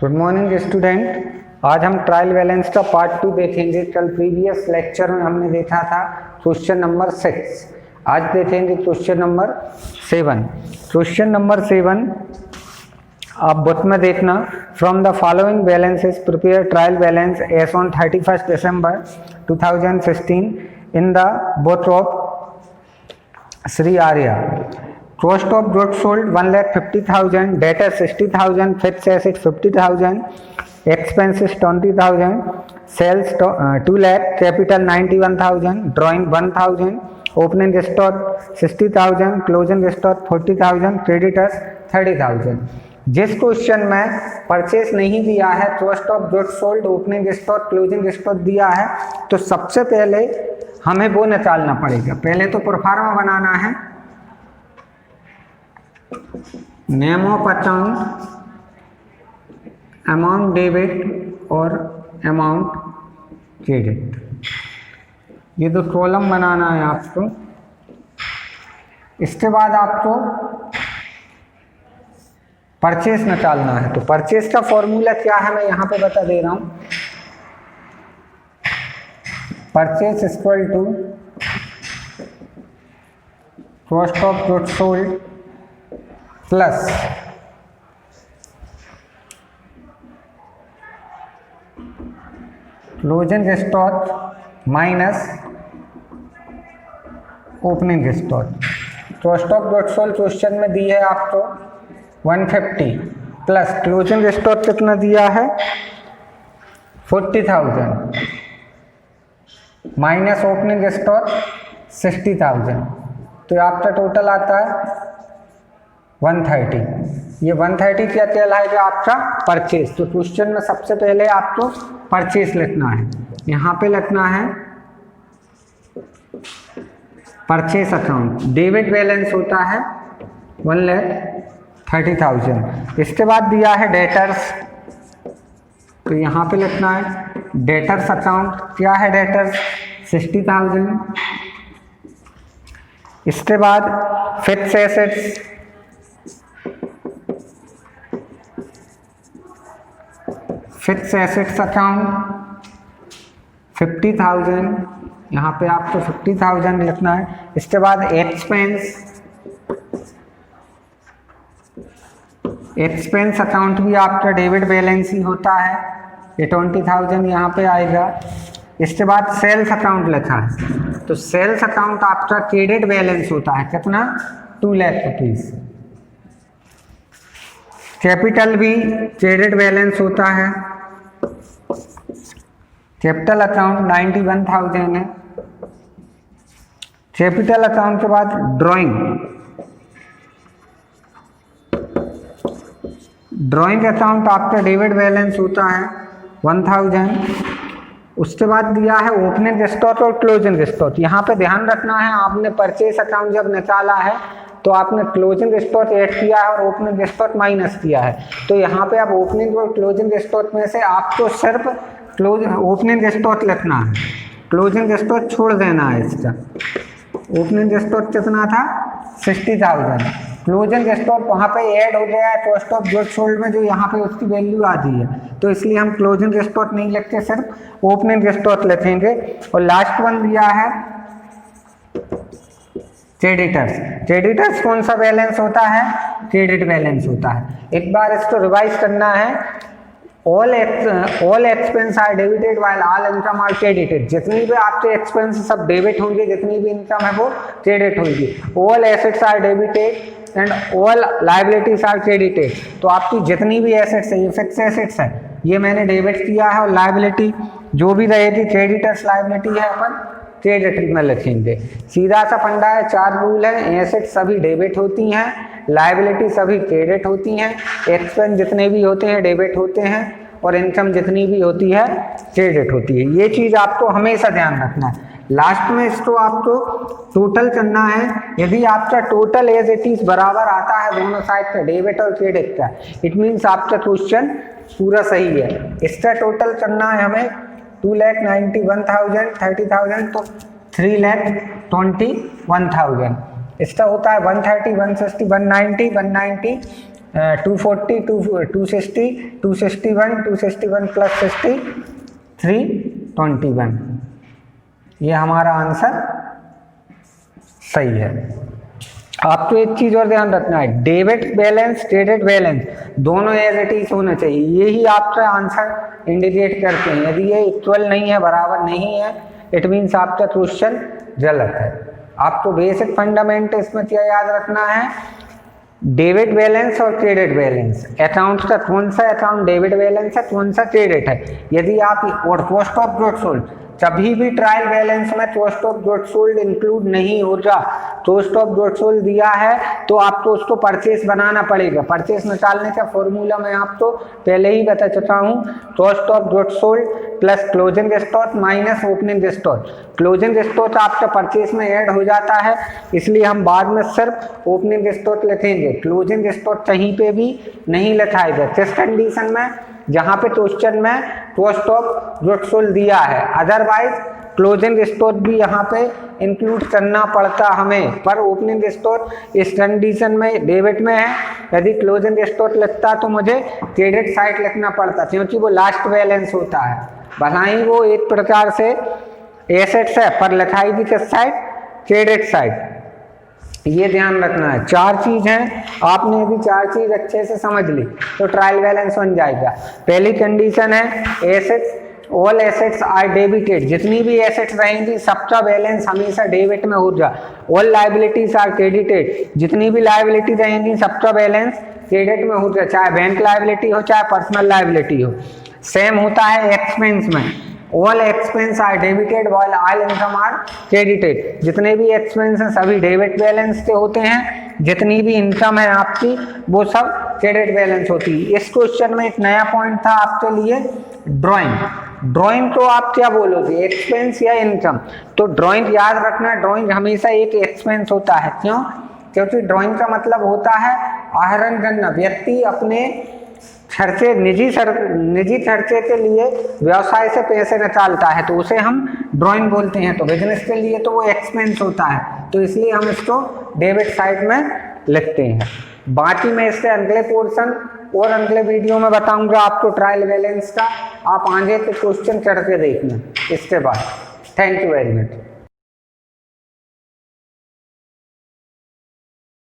Good morning student. आज हम trial balance का पार्ट 2 देखेंगे। कल प्रीवियस लेक्चर में हमने देखा था क्वेश्चन नंबर 6। आज देखेंगे क्वेश्चन नंबर 7। क्वेश्चन नंबर 7 आप बुक में देखना। From the following balances prepare trial balance as on 31 December 2016 in the book of Shri Arya. Cost of goods sold 1,50,000, debtor 60,000, fixed assets 50,000, expenses 20,000, sales 2 lakh, capital 91,000, drawing 1,000, opening stock 60,000, closing stock 40,000, creditors 30,000। जिस question में purchase नहीं दिया है, cost of goods sold, opening stock, closing stock दिया है, तो सबसे पहले हमें वो निकालना पड़ेगा। पहले तो प्रोफार्मा बनाना है, name of account, amount debit और अमाउंट क्रेडिट, ये दो कॉलम बनाना है आपको। इसके बाद आपको परचेस निकालना है। तो परचेस का फॉर्मूला क्या है मैं यहाँ पे बता दे रहा हूँ। Purchase equal to cost of goods sold plus closing stock minus opening stock. Cost of goods sold question में दी है आपको 150 प्लस क्लोजिंग स्टॉक कितना दिया है 40,000 माइनस ओपनिंग स्टॉक 60,000, तो आपका टोटल आता है 130। ये 130 क्या कहलाएगा आपका परचेस। तो क्वेश्चन में सबसे पहले आपको परचेस लिखना है। यहाँ पे लिखना है परचेस अकाउंट, डेबिट बैलेंस होता है 1,30,000। इसके बाद दिया है डेटर्स, तो यहाँ पे लिखना है डेटर्स अकाउंट। क्या है डेटर्स 60,000। इसके बाद fixed assets, fixed assets account 50,000, यहाँ पे आपको 50,000 लिखना है। इसके बाद एक्सपेंस अकाउंट भी आपका डेबिट बैलेंस ही होता है, ये 20,000 यहाँ पे आएगा। इसके बाद सेल्स अकाउंट लिखा है, तो सेल्स अकाउंट आपका क्रेडिट बैलेंस होता है कितना 2 लाख रुपीज। कैपिटल भी क्रेडिट बैलेंस होता है, कैपिटल अकाउंट 91,000 है। कैपिटल अकाउंट के बाद ड्राइंग अकाउंट आपका डेबिट बैलेंस होता है 1,000। उसके बाद दिया है ओपनिंग स्टॉक और क्लोजिंग स्टॉक। यहाँ पे ध्यान रखना है, आपने परचेस अकाउंट जब निकाला है तो आपने क्लोजिंग स्टॉक ऐड किया है और ओपनिंग स्टॉक माइनस किया है। तो यहाँ पे आप ओपनिंग और क्लोजिंग स्टॉक में से आपको सिर्फ ओपनिंग स्टॉक लिखना है, क्लोजिंग स्टॉक छोड़ देना है। इसका ओपनिंग स्टॉक कितना था 60,000, क्लोजिंग स्टॉक वहाँ पे ऐड हो गया है कॉस्ट ऑफ गुड्स सोल्ड में, जो यहाँ पे उसकी वैल्यू आती है, तो इसलिए हम क्लोजिंग स्टॉक नहीं लिखते, सिर्फ ओपनिंग स्टॉक लिखेंगे। और लास्ट वन दिया है क्रेडिटर्स। क्रेडिटर्स कौन सा बैलेंस होता है क्रेडिट बैलेंस होता है। एक बार इसको रिवाइज करना है। All expense are debited while all income are credited. जितनी भी आपके एक्सपेंस सब डेबिट होंगे, जितनी भी इनकम है वो क्रेडिट होगी। All assets are debited and all liabilities are credited. तो आपकी जितनी भी एसेट्स है, ये फिक्स एसेट्स है, ये मैंने डेबिट किया है, और लायबिलिटी जो भी रहेगी क्रेडिटर्स लायबिलिटी है अपन क्रेडिट में लिखेंगे। सीधा सा फंडा है, 4 रूल है। एसेट सभी डेबिट होती हैं, लायबिलिटी सभी क्रेडिट होती हैं, एक्सपेंस जितने भी होते हैं डेबिट होते हैं, और इनकम जितनी भी होती है क्रेडिट होती है। ये चीज़ आपको हमेशा ध्यान रखना है। लास्ट में इसको आपको टोटल करना है। यदि आपका टोटल एज इट इज बराबर आता है दोनों साइड का, डेबिट और क्रेडिट का, इट मीन्स आपका क्वेश्चन पूरा सही है। इसका टोटल करना है हमें 2,91,000, 30,000, तो 3,21,000। इसका होता है 130, 160, 190, 190, 240, 260, 261, 261 प्लस 60, 321। ये हमारा आंसर सही है। आपको एक चीज और ध्यान रखना है, डेबिट बैलेंस क्रेडिट बैलेंस दोनों एज इट इज होना चाहिए। यही आपका आंसर इंडिकेट करते हैं। यदि ये इक्वल नहीं है, बराबर नहीं है, इट मीन्स आपका क्वेश्चन गलत है। आपको बेसिक फंडामेंट इसमें क्या याद रखना है, डेबिट बैलेंस और क्रेडिट बैलेंस। अकाउंट का कौन सा अकाउंट डेबिट बैलेंस है, कौन सा क्रेडिट है। यदि आप और कॉस्ट ऑफ गुड्स सोल्ड, कभी भी ट्रायल बैलेंस में cost of goods sold include नहीं होगा। कॉस्ट ऑफ गुड्स सोल्ड दिया है तो आपको उसको परचेस बनाना पड़ेगा। परचेस निकालने का फॉर्मूला मैं आपको पहले ही बता चुका हूँ, cost of goods sold plus closing stock minus opening stock. Closing stock आपका परचेस में ऐड हो जाता है, इसलिए हम बाद में सिर्फ ओपनिंग स्टॉक लिखेंगे। क्लोजिंग स्टॉक कहीं पे भी नहीं लिखाएगा। किस कंडीशन में, जहां पे क्वेश्चन में कॉस्ट ऑफ गुड्स सोल्ड दिया है, अदरवाइज क्लोजिंग स्टॉक भी यहाँ पे इंक्लूड करना पड़ता हमें। पर ओपनिंग स्टॉक इस कंडीशन में डेबिट में है, यदि क्लोजिंग स्टॉक लिखता तो मुझे क्रेडिट साइड लिखना पड़ता, क्योंकि वो लास्ट बैलेंस होता है। भला ही वो एक प्रकार से एसेट्स है, पर लिखाएगी किस साइड, क्रेडिट साइड। ये ध्यान रखना है। चार चीज हैं, आपने यदि चार चीज अच्छे से समझ ली तो ट्रायल बैलेंस बन जाएगा। पहली कंडीशन है assets, all assets are debited. जितनी भी एसेट्स रहेंगी सबका बैलेंस हमेशा डेबिट में होगा। All liabilities are credited. जितनी भी लायबिलिटी रहेंगी सबका बैलेंस क्रेडिट में होगा, चाहे बैंक लायबिलिटी हो चाहे पर्सनल लायबिलिटी हो। सेम होता है एक्सपेंस में, all expense are debited while all income are credited. जितने भी एक्सपेंस हैं सभी डेबिट बैलेंस के होते हैं, जितनी भी इनकम है आपकी वो सब क्रेडिट बैलेंस होती है। इस क्वेश्चन में एक नया पॉइंट था आपके लिए, ड्राइंग। ड्राइंग को आप क्या बोलोगे, एक्सपेंस या इनकम। तो ड्राइंग याद रखना, ड्राइंग हमेशा एक एक्सपेंस होता है। क्यों, क्योंकि ड्राइंग का मतलब होता है आहरण करना। व्यक्ति अपने खर्चे, निजी खर्चे के लिए व्यवसाय से पैसे निकालता है तो उसे हम ड्राइंग बोलते हैं। तो बिजनेस के लिए तो वो एक्सपेंस होता है, तो इसलिए हम इसको डेबिट साइड में लिखते हैं। बाकी मैं इसके अगले पोर्शन और अगले वीडियो में बताऊंगा आपको ट्रायल बैलेंस का। आप आगे के क्वेश्चन करके देखना इसके बाद। Thank you very much.